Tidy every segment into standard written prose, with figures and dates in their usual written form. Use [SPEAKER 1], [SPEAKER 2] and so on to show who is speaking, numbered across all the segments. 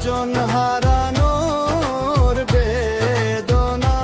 [SPEAKER 1] স্বজন হারানোর বেদনা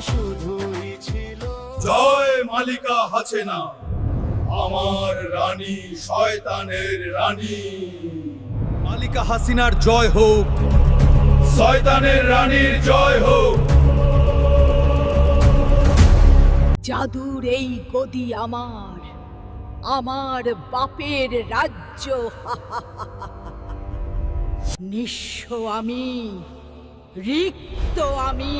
[SPEAKER 1] শুধুই ছিল।
[SPEAKER 2] জয় মালিকা হাসিনা, আমার রানী, শয়তানের রানী।
[SPEAKER 3] মালিকা হাসিনার জয় হোক,
[SPEAKER 2] শয়তানের রানীর জয় হোক।
[SPEAKER 4] জাদুর এই গদি আমার, আমার বাপের রাজ্য। নিঃস্ব আমি, রিক্ত আমি,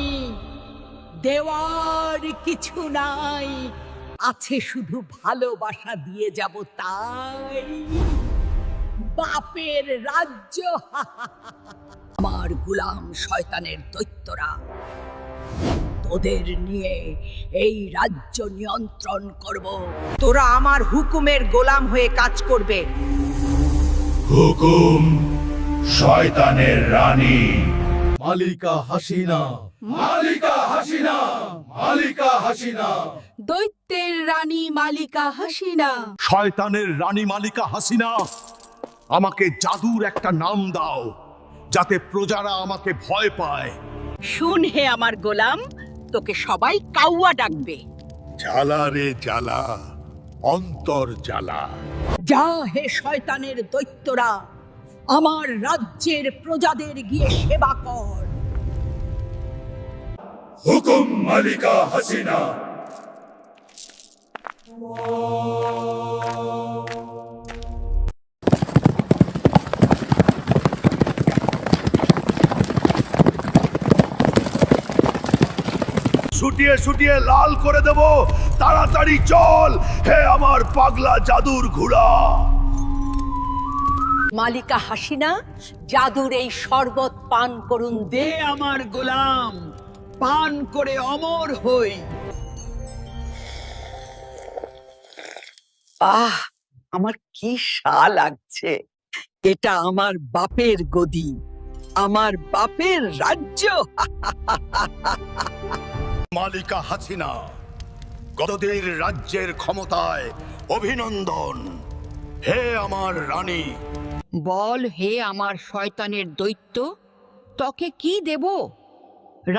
[SPEAKER 4] দেওয়ার কিছু নাই, আছে শুধু ভালোবাসা দিয়ে যাব তাই। বাপের রাজ্য। আমার গোলাম শয়তানের দৈত্যরা তোদের নিয়ে এই রাজ্য নিয়ন্ত্রণ করব। তোরা আমার হুকুমের গোলাম হয়ে কাজ করবে।
[SPEAKER 2] হুকুম শয়তানের রানী।
[SPEAKER 3] মালিকা হাসিনা,
[SPEAKER 2] মালিকা হাসিনা, মালিকা হাসিনা।
[SPEAKER 4] দৈত্যের রানী মালিকা হাসিনা।
[SPEAKER 3] শয়তানের রানী মালিকা হাসিনা, আমাকে জাদুর একটা নাম দাও যাতে প্রজারা আমাকে ভয় পায়।
[SPEAKER 4] শুন হে আমার গোলাম, তোকে সবাই কাউয়া ডাকবে।
[SPEAKER 2] জ্বালা রে জ্বালা, অন্তর জ্বালা।
[SPEAKER 4] যা হে শয়তানের দৈত্যরা, আমার রাজ্যের প্রজাদের গিয়ে সেবা কর।
[SPEAKER 2] হুকুম মালিকা হাসিনা। ছুটিয়ে ছুটিয়ে লাল করে দেব, তাড়াতাড়ি চল হে আমার পাগলা জাদুর ঘোড়া।
[SPEAKER 4] মালিকা হাসিনা, জাদুর এই শরবত পান করুন। দে আমার গোলাম, পান করে অমর হই। আহ, আমার কি শা লাগছে। এটা আমার বাপের গদি, আমার বাপের রাজ্য।
[SPEAKER 2] মালিকা হাসিনা, গতদের রাজ্যের ক্ষমতায় অভিনন্দন। হে আমার রানী,
[SPEAKER 5] বল হে আমার শয়তানের দৈত্য, তোকে কি দেব?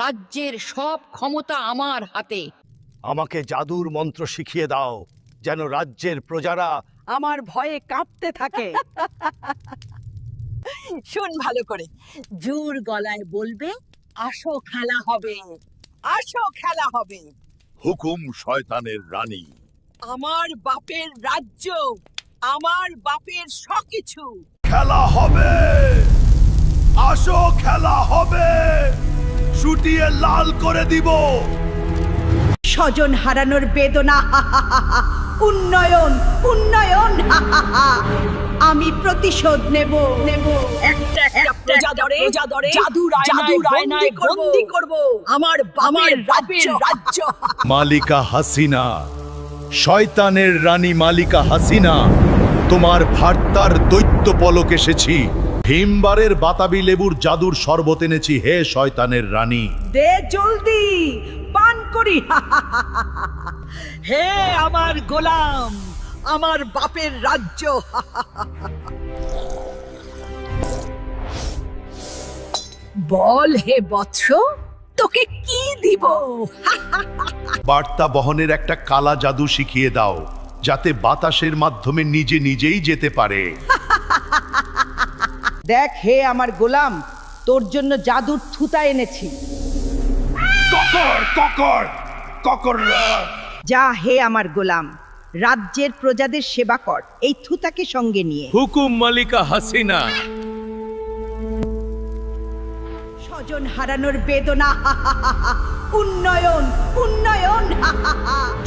[SPEAKER 5] রাজ্যের সব ক্ষমতা আমার হাতে।
[SPEAKER 3] আমাকে জাদুর মন্ত্র শিখিয়ে দাও যেন রাজ্যের প্রজারা
[SPEAKER 4] আমার ভয়ে কাঁপতে থাকে। শোন ভালো করে, জোর গলায় বলবে, আসো খেলা হবে, আসো খেলা হবে।
[SPEAKER 2] হুকুম শয়তানের রানী।
[SPEAKER 4] আমার বাপের রাজ্য, আমার বাপের সবকিছু।
[SPEAKER 2] খেলা হবে, আসো খেলা হবে, ছুটিয়ে লাল করে দিব।
[SPEAKER 4] স্বজন হারানোর বেদনা, উন্নয়ন উন্নয়ন। আমি প্রতিশোধ নেব নেব। একটা প্রজা দরে জাদুর আয়নায় বন্দী করব। আমার বাপের রাজ্য।
[SPEAKER 3] মালিকা হাসিনা, শয়তানের রানী মালিকা হাসিনা, তোমার ভার্তার দৈত্য পলক এসেছি। ভীমবারের বাতাবি লেবুর জাদুর শরবত এনেছি হে শয়তানের রানী।
[SPEAKER 4] দে জলদি, পান করি। হে আমার গোলাম, আমার বাপের রাজ্য। বল হে বৎস, তোকে কি দিব?
[SPEAKER 3] বার্তা বহনের একটা কালা জাদু শিখিয়ে দাও যাতে বাতাসের মাধ্যমে নিজে নিজেই যেতে পারে।
[SPEAKER 6] দেখ হে আমার গোলাম, তোর জন্য জাদুর থুতা এনেছি।
[SPEAKER 2] ককর ককর ককর।
[SPEAKER 6] যা হে আমার গোলাম, রাজ্যের প্রজাদের সেবা কর এই থুতাকে সঙ্গে নিয়ে।
[SPEAKER 3] হুকুম মালিকা হাসিনা।
[SPEAKER 4] স্বজন হারানোর বেদনা, উন্নয়ন উন্নয়ন।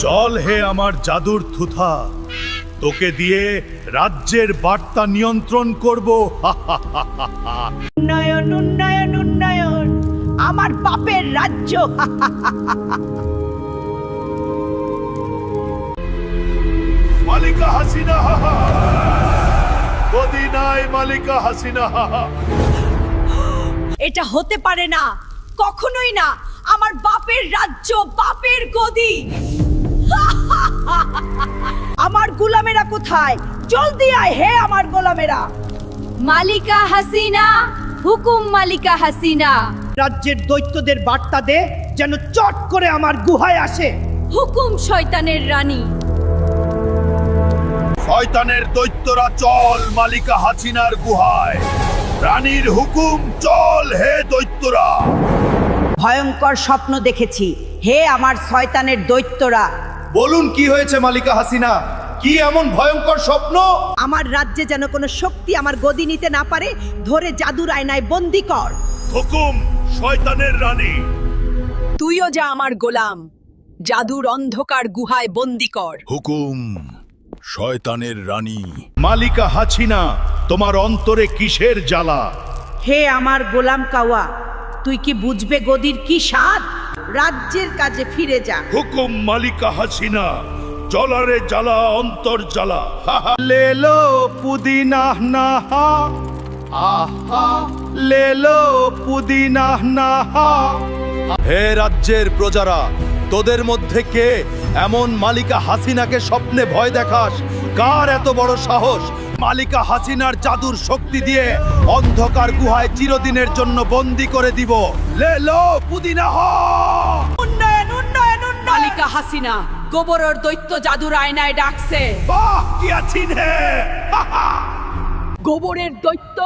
[SPEAKER 3] চল হে আমার জাদুর থুথা, তোকে দিয়ে রাজ্যের বার্তা নিয়ন্ত্রণ করব।
[SPEAKER 4] উন্নয়ন উন্নয়ন উন্নয়ন, আমার বাপের রাজ্য।
[SPEAKER 2] মালিকা হাসিনা, গদি নাই মালিকা হাসিনা।
[SPEAKER 4] এটা হতে পারে না, কখনোই না। আমার বাপের রাজ্য, বাপের গদি।
[SPEAKER 6] আমার গোলামেরা কোথায়? জলদি আয় হে আমার গোলামেরা।
[SPEAKER 7] মালিকা হাসিনা, হুকুম মালিকা হাসিনা।
[SPEAKER 6] রাজ্যের দৈত্যদের বার্তা দে যেন চট করে আমার গুহায় আসে।
[SPEAKER 7] হুকুম শয়তানের রানী।
[SPEAKER 2] শয়তানের দৈত্যরা চল মালিকা হাসিনার গুহায়। রানীর হুকুম চল হে দৈত্যরা।
[SPEAKER 6] ভয়ঙ্কর স্বপ্ন দেখেছি, হে আমার শয়তানের দৈত্যরা।
[SPEAKER 3] বলুন কি হয়েছে মালিকা হাসিনা? কি এমন ভয়ঙ্কর স্বপ্ন?
[SPEAKER 6] আমার রাজ্যে যেন কোনো শক্তি আমার গদি নিতে না পারে, ধরে জাদুর আয়নায় বন্দি কর।
[SPEAKER 2] হুকুম শয়তানের রানী।
[SPEAKER 4] তুইও যা আমার গোলাম, জাদুর অন্ধকার গুহায় বন্দি কর।
[SPEAKER 2] হুকুম শয়তানের রানী।
[SPEAKER 3] মালিকা হাসিনা, তোমার অন্তরে কিসের জ্বালা?
[SPEAKER 6] হে আমার গোলাম কাওয়া, তুই কি বুঝবে গদির কি স্বাদ? রাজ্যের কাজে ফিরে যা।
[SPEAKER 2] হুকুম মালিকা হাসিনা, জ্বলারে জ্বালা অন্তর জ্বালা।
[SPEAKER 3] লেলো পুদিনা নাহা, আহা লেলো পুদিনা নাহা। হে রাজ্যের প্রজারা, তোদের মধ্যে কে এমন মালিকা হাসিনাকে স্বপ্নে ভয় দেখাস? কার এত বড় সাহস মালিকা হাসিনার জাদুর শক্তি দিয়ে অন্ধকার গুহায় চিরদিনের জন্য বন্দি করে দিব? লেলো পুদিনা হা।
[SPEAKER 4] উন্নয়ন উন্নয়ন উন্নয়ন। মালিকা হাসিনা গোবরের দৈত্য জাদুর আয়নায় ডাকছে।
[SPEAKER 2] বাহ কি আছিন হে।
[SPEAKER 4] গোবরের দৈত্য,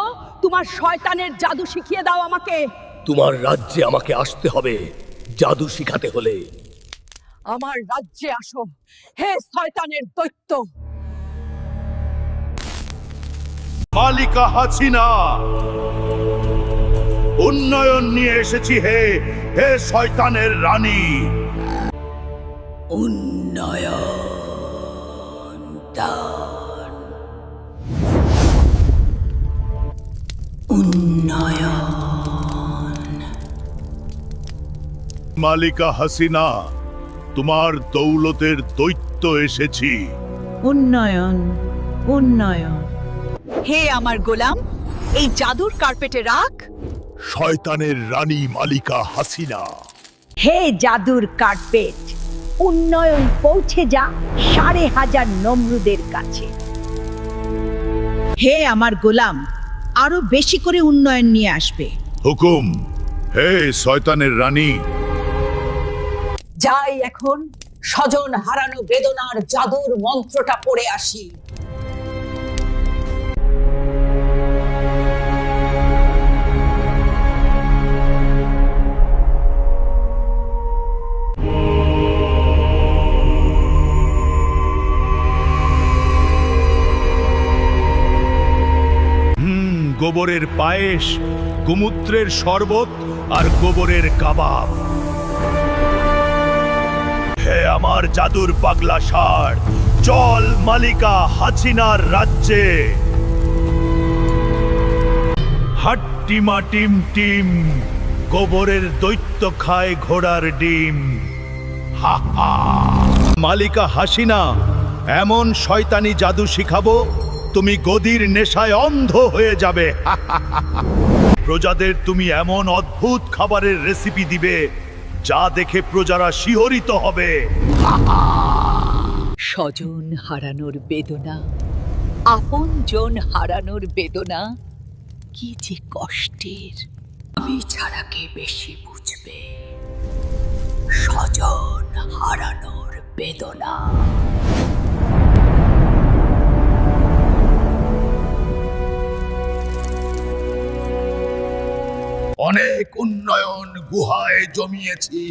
[SPEAKER 4] তোমার শয়তানের জাদু শিখিয়ে দাও আমাকে।
[SPEAKER 8] তোমার রাজ্যে আমাকে আসতে হবে জাদু শিখাতে হলে।
[SPEAKER 4] আমার রাজ্যে আসো হে শয়তানের দৈত্য।
[SPEAKER 2] মালিকা হাসিনা, উন্নয়ন নিয়ে এসেছি হে হে শয়তানের রানী। মালিকা হাসিনা, তোমার দৌলতের দৈত্য এসেছি।
[SPEAKER 6] উন্নয়ন উন্নয়ন।
[SPEAKER 4] হে আমার গোলাম, এই জাদুর কার্পেটে রাখ।
[SPEAKER 2] শয়তানের রানী মালিকা হাসিনা।
[SPEAKER 6] হে জাদুর কার্পেট, উন্নয়ন পৌঁছে যা 5,500 নমরুদের কাছে। হে আমার গোলাম, আরো বেশি করে উন্নয়ন নিয়ে আসবে।
[SPEAKER 2] হুকুম হে শয়তানের রানী।
[SPEAKER 4] যাই এখন স্বজন হারানো বেদনার জাদুর মন্ত্রটা পড়ে আসি।
[SPEAKER 2] গোবরের পায়েস, গোমূত্রের শরবত আর গোবরের কাবাব। হে আমার জাদুর পাগলা ষাঁড়, চল মালিকা হাসিনার রাজ্যে। হাট্টিমা টিম টিম, গোবরের দৈত্য খায় ঘোড়ার ডিম। হা হা।
[SPEAKER 3] মালিকা হাসিনা, এমন শয়তানি জাদু শিখাবো তুমি গদির নেশায় অন্ধ হয়ে যাবে।
[SPEAKER 2] প্রজাদের তুমি এমন অদ্ভুত খাবারের রেসিপি দিবে যা দেখে প্রজারা শিহরিত হবে।
[SPEAKER 4] স্বজন হারানোর বেদনা, আপনজন হারানোর বেদনা কি যে কষ্টের। আমি ছাড়া কে বেশি বুঝবে স্বজন হারানোর বেদনা।
[SPEAKER 2] অনেক উন্নয়ন গুহায় জমিয়েছি,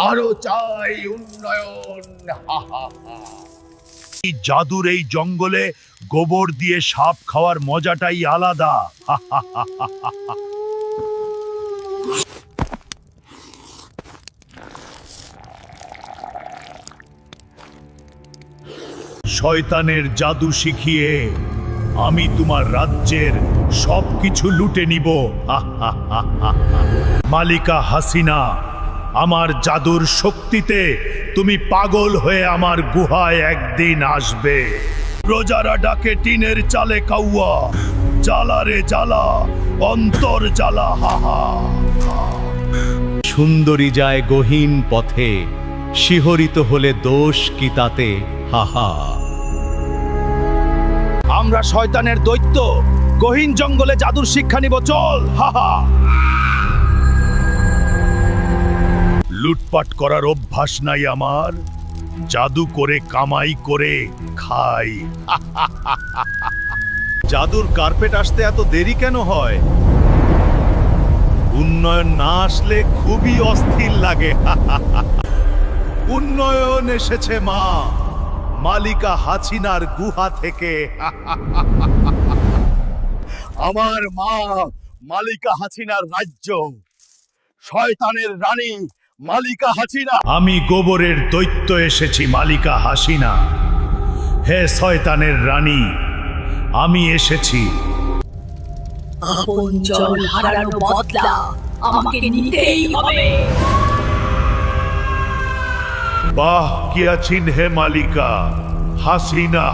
[SPEAKER 2] আরো চাই উন্নয়ন। হা হা হা। এই জাদুর এই জঙ্গলে গোবর দিয়ে সাপ খাওয়ার মজাটাই আলাদা। হা হা হা হা হা। শয়তানের জাদু শিখিয়ে আমি তোমার রাজ্যের সবকিছু লুটে নিব। মালিকা হাসিনা, আমার জাদুর শক্তিতে তুমি পাগল হয়ে আমার গুহায় একদিন আসবে। প্রজারা ডাকে টিনের চালে কাউয়া, জ্বালা রে জ্বালা অন্তর জ্বালা। হাহা।
[SPEAKER 3] সুন্দরী যায় গহীন পথে, শিহরিত হলে দোষ কি তাতে? হাহা। আমরা শয়তানের দৈত্য, গহীন জঙ্গলে জাদুর শিক্ষা নিব, চল। হাহা। লুটপাট করার অভ্যাস নাই আমার, জাদু করে কামাই করে খাই। জাদুর কার্পেট আসতে এত দেরি কেন হয়? উন্নয়ন না আসলে খুবই অস্থির লাগে। উন্নয়ন এসেছে মা, মালিকা হাসিনার গুহা থেকে।
[SPEAKER 2] আমার মা মালিকা হাসিনার রাজ্য, শয়তানের রানী মালিকা হাসিনা।
[SPEAKER 3] আমি গোবরের দৈত্য এসেছি মালিকা হাসিনা। হে শয়তানের রানী, আমি এসেছি।
[SPEAKER 4] আপন জন হারানো বদলা আমাকে নিতেই হবে।
[SPEAKER 3] বাহ, কি আছেন হে মালিকা হাসিনা।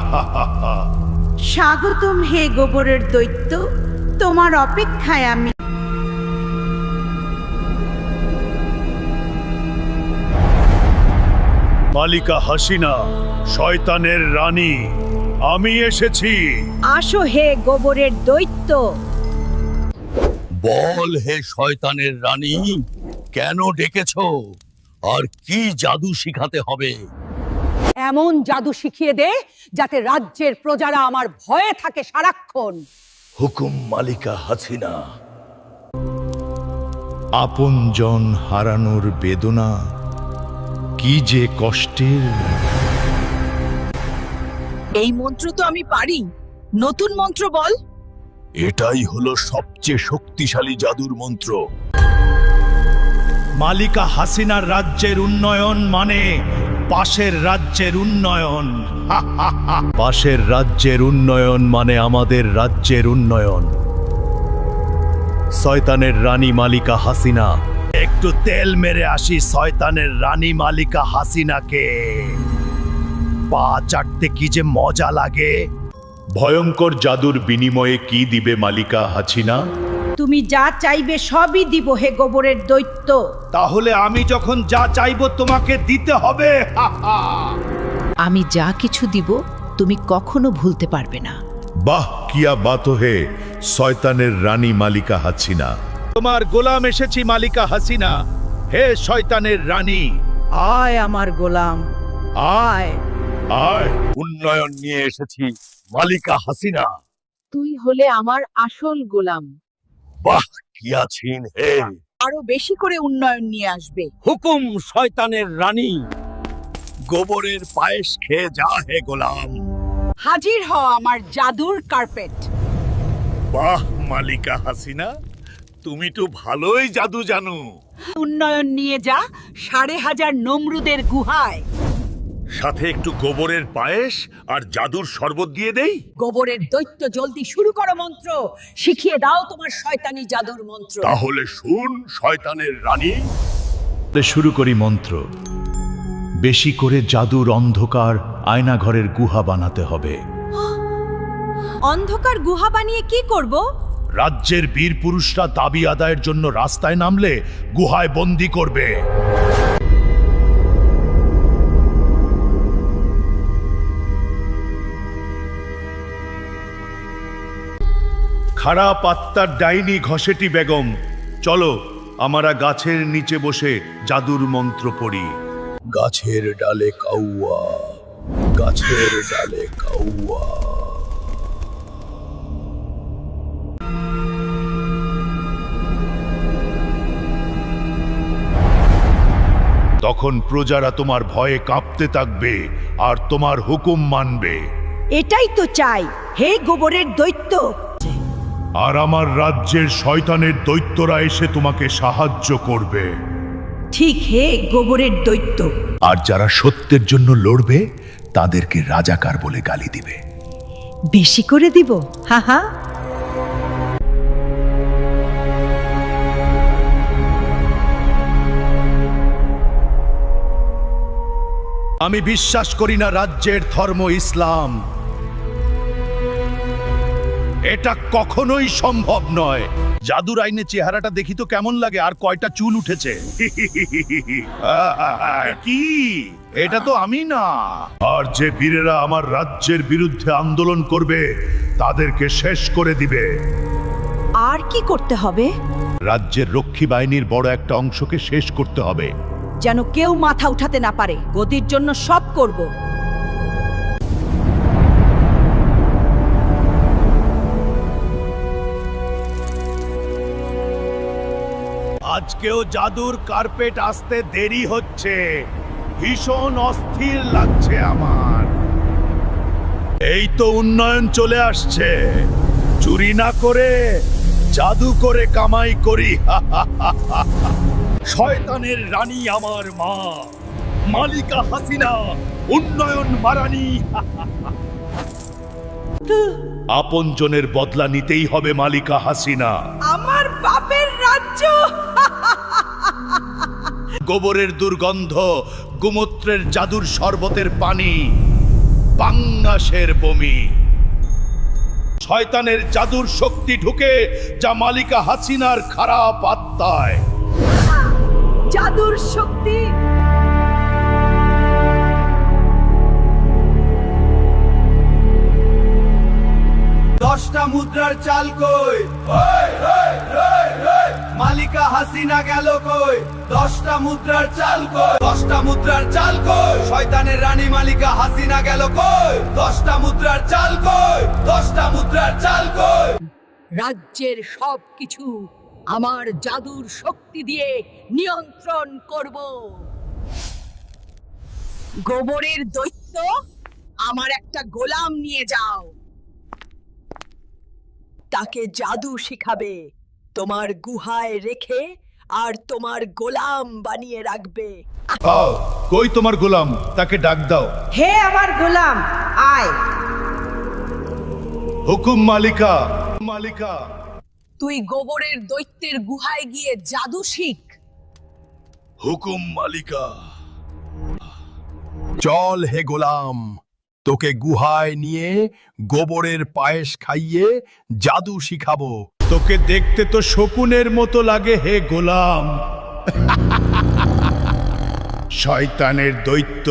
[SPEAKER 6] স্বাগতম হে গোবরের দৈত্য, তোমার অপেক্ষায় আমি।
[SPEAKER 3] মালিকা হাসিনা, শয়তানের রানী, আমি এসেছি।
[SPEAKER 6] আসো হে গোবরের দৈত্য।
[SPEAKER 2] বল হে শয়তানের রানী, কেন ডেকেছো আর কি জাদু শিখাতে হবে?
[SPEAKER 4] এমন জাদু শিখিয়ে দে যাতে রাজ্যের প্রজারা আমার ভয়ে থাকে সারাক্ষণ।
[SPEAKER 2] হুকুম মালিকা হাসিনা।
[SPEAKER 3] আপনজন হারানোর বেদনা কি যে কষ্টের।
[SPEAKER 6] এই মন্ত্র তো আমি পারি, নতুন মন্ত্র বল।
[SPEAKER 2] এটাই হলো সবচেয়ে শক্তিশালী জাদুর মন্ত্র।
[SPEAKER 3] মালিকা হাসিনার রাজ্যের উন্নয়ন মানে পাশের রাজ্যের উন্নয়ন। পাশের রাজ্যের উন্নয়ন মানে আমাদের রাজ্যের উন্নয়ন। শয়তানের রানী মালিকা হাসিনা, একটু তেল মেরে আসি শয়তানের রানী মালিকা হাসিনাকে। পা চাটতে কি যে মজা লাগে। ভয়ঙ্কর জাদুর বিনিময়ে কি দিবে মালিকা হাসিনা?
[SPEAKER 6] তুমি যা চাইবে সবই দিব হে গোবরের দৈত্য।
[SPEAKER 3] তাহলে আমি যখন যা চাইবো তোমাকে দিতে হবে।
[SPEAKER 9] আমি যা কিছু দিব তুমি কখনো ভুলতে পারবে না।
[SPEAKER 3] বাহ, কিয়া বাত হে শয়তানের রানী মালিকা হাসিনা। তোমার গোলাম এসেছি মালিকা হাসিনা। হে শয়তানের রানী,
[SPEAKER 6] আয় আমার গোলাম, আয়।
[SPEAKER 3] আয়।
[SPEAKER 2] উন্নয়ন নিয়ে এসেছি মালিকা হাসিনা।
[SPEAKER 9] তুই হলে আমার আসল গোলাম।
[SPEAKER 2] বাহ, কি আছেন হে।
[SPEAKER 6] আরো বেশি করে উন্নয়ন নিয়ে আসবে।
[SPEAKER 2] হুকুম শয়তানের রানী, গোবরের পায়েস খেয়ে যা হে গোলাম।
[SPEAKER 6] হাজির হ আমার জাদুর কার্পেট।
[SPEAKER 3] বাহ মালিকা হাসিনা, তুমি তো ভালোই জাদু জানো।
[SPEAKER 6] উন্নয়ন নিয়ে যা 5,500 নমরুদের গুহায়।
[SPEAKER 3] সাথে একটু গোবরের পায়েস আর জাদুর শরবত দিয়ে দেই।
[SPEAKER 4] গোবরের দৈত্য, জলদি শুরু করো মন্ত্র। শিখিয়ে দাও তোমার শয়তানি জাদুর মন্ত্র।
[SPEAKER 3] তাহলে শুন শয়তানের রানী, শুরু করি মন্ত্র। বেশি করে জাদুর অন্ধকার আয়নাঘরের গুহা বানাতে হবে।
[SPEAKER 7] অন্ধকার গুহা বানিয়ে কি করব?
[SPEAKER 3] রাজ্যের বীর পুরুষরা দাবি আদায়ের জন্য রাস্তায় নামলে গুহায় বন্দি করবে। খারাপ আত্মার ডাইনি ঘসেটি বেগম, চলো আমরা গাছের নিচে বসে জাদুর মন্ত্র পড়ি।
[SPEAKER 2] গাছের ডালে কাউয়া, গাছের ডালে কাউয়া।
[SPEAKER 3] তখন প্রজারা তোমার ভয়ে কাঁপতে থাকবে আর তোমার হুকুম মানবে।
[SPEAKER 6] এটাই তো চাই হে গোবরের দৈত্য।
[SPEAKER 3] আর আমার রাজ্যের শয়তানের দৈত্যরা এসে তোমাকে সাহায্য করবে।
[SPEAKER 6] ঠিক হে গোবরের দৈত্য।
[SPEAKER 3] আর যারা সত্যের জন্য লড়বে তাদেরকে রাজাকার বলে গালি দিবে।
[SPEAKER 6] বেশি করে দিব, হাহা।
[SPEAKER 3] আমি বিশ্বাস করি না রাজ্যের ধর্ম ইসলাম। এটা কখনোই সম্ভব নয়। জাদুর আইনে চেহারাটা দেখি তো কেমন লাগে, আর কয়টা চুল উঠেছে। কি এটা তো আমি না। আর যে বীরেরা আমার রাজ্যের বিরুদ্ধে আন্দোলন করবে তাদেরকে শেষ করে দিবে।
[SPEAKER 6] আর কি করতে হবে?
[SPEAKER 3] রাজ্যের রক্ষী বাহিনীর বড় একটা অংশকে শেষ করতে হবে,
[SPEAKER 6] যেন কেউ মাথা উঠাতে না পারে। গদির জন্য সব করব।
[SPEAKER 3] আজকেও জাদুর কার্পেট আসতে দেরি হচ্ছে, ভীষণ অস্থির লাগছে আমার। এই তো উন্নয়ন চলে আসছে, চুরি না করে জাদু করে কামাই করি। শয়তানের রানী আমার মা মালিকা হাসিনা, উন্নয়ন মারানি। আপনজনের বদলা নিতেই হবে মালিকা হাসিনা।
[SPEAKER 6] আমার বাপের রাজ্য।
[SPEAKER 3] গোবরের দুর্গন্ধ, গোমূত্রের জাদুর শরবতের পানি, পাঙ্গাসের বমি, শয়তানের জাদুর শক্তি ঢুকে যা মালিকা হাসিনার খারাপ আত্মায়।
[SPEAKER 6] জাদুর শক্তি।
[SPEAKER 1] দশটা মুদ্রার চাল কই? মালিকা হাসিনা গেল কই? 10টা মুদ্রার চাল কই? 10টা মুদ্রার চাল কই? শয়তানের রানী মালিকা হাসিনা গেল কই? 10টা মুদ্রার চাল কই? 10টা মুদ্রার চাল কই?
[SPEAKER 4] রাজ্যের সবকিছু আমার জাদুর শক্তি দিয়ে নিয়ন্ত্রণ করব। গোবরের দৈত্য, আমার একটা গোলাম নিয়ে যাও। তাকে জাদু শিখাবে, তোমার গুহায় রেখে আর তোমার গোলাম বানিয়ে রাখবে।
[SPEAKER 3] কই তোমার গোলাম? তাকে ডাক দাও।
[SPEAKER 6] হে আমার গোলাম, আয়।
[SPEAKER 3] হুকুম মালিকা। মালিকা,
[SPEAKER 4] তুই গোবরের দৈত্যের গুহায় গিয়ে জাদু শিখ।
[SPEAKER 3] হুকুম মালিকা।
[SPEAKER 2] চল হে গোলাম, তোকে গুহায় নিয়ে গোবরের পায়েস খাইয়ে জাদু শিখাবো।
[SPEAKER 3] তোকে দেখতে তো শকুনের মতো লাগে হে গোলাম। শয়তানের দৈত্য।